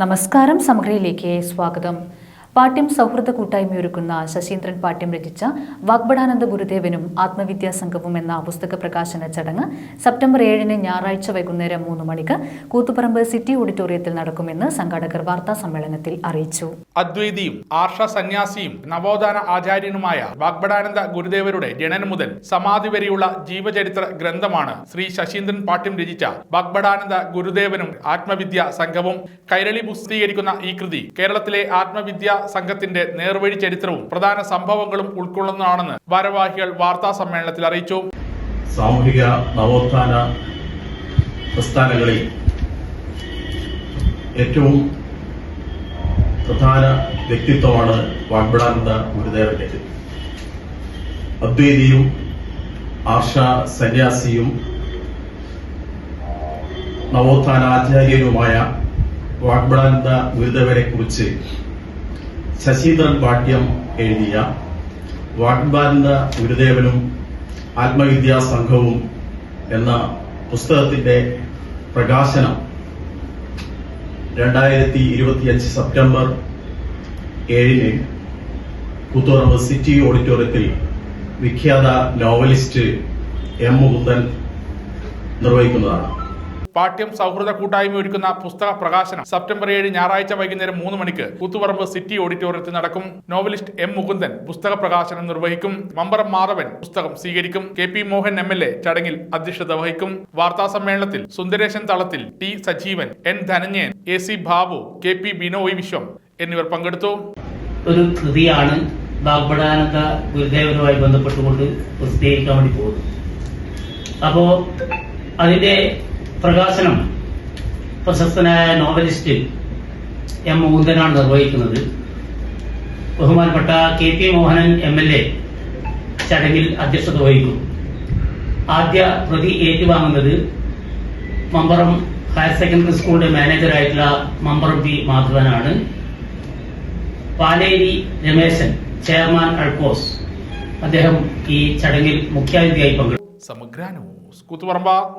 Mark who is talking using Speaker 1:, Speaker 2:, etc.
Speaker 1: നമസ്കാരം. സമഗ്രയിലേക്ക് സ്വാഗതം. പാട്യം സൗഹൃദ കൂട്ടായ്മയൊരുക്കുന്ന ശശീന്ദ്രൻ പാട്യം രചിച്ച വാഗ്ബടാനന്ദ ഗുരുദേവനും ആത്മവിദ്യാ സംഘവും എന്ന പുസ്തക പ്രകാശന ചടങ്ങ് സെപ്റ്റംബർ 7 ഞായറാഴ്ച വൈകുന്നേരം 3 മണിക്ക് കൂത്തുപറമ്പ് സിറ്റി ഓഡിറ്റോറിയത്തിൽ നടക്കുമെന്ന് സംഘാടകർ വാർത്താ സമ്മേളനത്തിൽ അറിയിച്ചു.
Speaker 2: അദ്വൈതിയും ആർഷ സന്യാസിയും നവോത്ഥാന ആചാര്യനുമായ വാഗ്ബടാനന്ദ ഗുരുദേവരുടെ ജനനം മുതൽ സമാധി വരെയുള്ള ജീവചരിത്ര ഗ്രന്ഥമാണ് ശ്രീ ശശീന്ദ്രൻ പാട്യം രചിച്ച വാഗ്ബടാനന്ദ ഗുരുദേവനും ആത്മവിദ്യാ സംഘവും. കൈരളി പുസ്തീകരിക്കുന്ന ഈ കൃതി കേരളത്തിലെ ആത്മവിദ്യാ സംഘത്തിന്റെ നേർവഴി ചരിത്രവും പ്രധാന സംഭവങ്ങളും ഉൾക്കൊള്ളുന്നതാണെന്ന് ഭാരവാഹികൾ വാർത്താ സമ്മേളനത്തിൽ അറിയിച്ചു.
Speaker 3: സാമൂഹിക നവോത്ഥാന പ്രസ്ഥാനങ്ങളിൽ ഏറ്റവും പ്രധാന വ്യക്തിത്വമാണ് വാഗ്ബടാനന്ദ ഗുരുദേവന്റെ. അദ്വൈതിയും ആർഷ സന്യാസിയും നവോത്ഥാനാചാര്യനുമായ വാഗ്ബടാനന്ദ ഗുരുദേവനെ കുറിച്ച് ശശീന്ദ്രൻ പാട്യം എഴുതിയ വാഗ്ബടാനന്ദ ഗുരുദേവനും ആത്മവിദ്യാ സംഘവും എന്ന പുസ്തകത്തിന്റെ പ്രകാശനം 2025 സെപ്റ്റംബർ 7 കൂത്തുപറമ്പ് സിറ്റി ഓഡിറ്റോറിയത്തിൽ വിഖ്യാത നോവലിസ്റ്റ് എം മുകുന്ദൻ നിർവഹിക്കുന്നതാണ്.
Speaker 2: പാട്യം സൗഹൃദ കൂട്ടായ്മ ഒരുക്കുന്ന പുസ്തക പ്രകാശനം സെപ്റ്റംബർ 7 ഞായറാഴ്ച വൈകുന്നേരം 3 മണിക്ക് കൂത്തുപറമ്പ് സിറ്റി ഓഡിറ്റോറിയത്തിൽ നടക്കും. നോവലിസ്റ്റ് എം മുകുന്ദൻ പുസ്തക പ്രകാശനം നിർവഹിക്കും. മമ്പറം മാധവൻ പുസ്തകം സ്വീകരിക്കും. KP മോഹൻ MLA ചടങ്ങിൽ അധ്യക്ഷത വഹിക്കും. വാർത്താ സമ്മേളനത്തിൽ സുന്ദരേശൻ തളത്തിൽ, T Sajeevan, N Dhananjayan, AC Babu, KP Binoy Viswam എന്നിവർ പങ്കെടുത്തു.
Speaker 4: ഒരു കൃതിയാണ് വാഗ്ബടാനന്ദ ഗുരുദേവനുമായി ബന്ധപ്പെട്ടുകൊണ്ട് പ്രസിദ്ധീകരിക്കാൻ വേണ്ടി പോകുന്നത്. അപ്പോ അതിന്റെ പ്രകാശനം പ്രശസ്തനായ നോവലിസ്റ്റ് എം മുകുന്ദനാണ് നിർവഹിക്കുന്നത്. ബഹുമാനപ്പെട്ട KP മോഹനൻ MLA ചടങ്ങിൽ അധ്യക്ഷത വഹിക്കും. ആദ്യ പ്രതി ഏറ്റുവാങ്ങുന്നത് മമ്പറം ഹയർ സെക്കൻഡറി സ്കൂളിന്റെ മാനേജറായിട്ടുള്ള മമ്പറം P മാധവനാണ്. പാലേരി രമേശൻ, ചെയർമാൻ അൾക്കോസ്, അദ്ദേഹം ഈ ചടങ്ങിൽ മുഖ്യാതിഥിയായി പങ്കെടുക്കും.
Speaker 2: സമഗ്ര ന്യൂസ്, കൂത്തുപറമ്പ.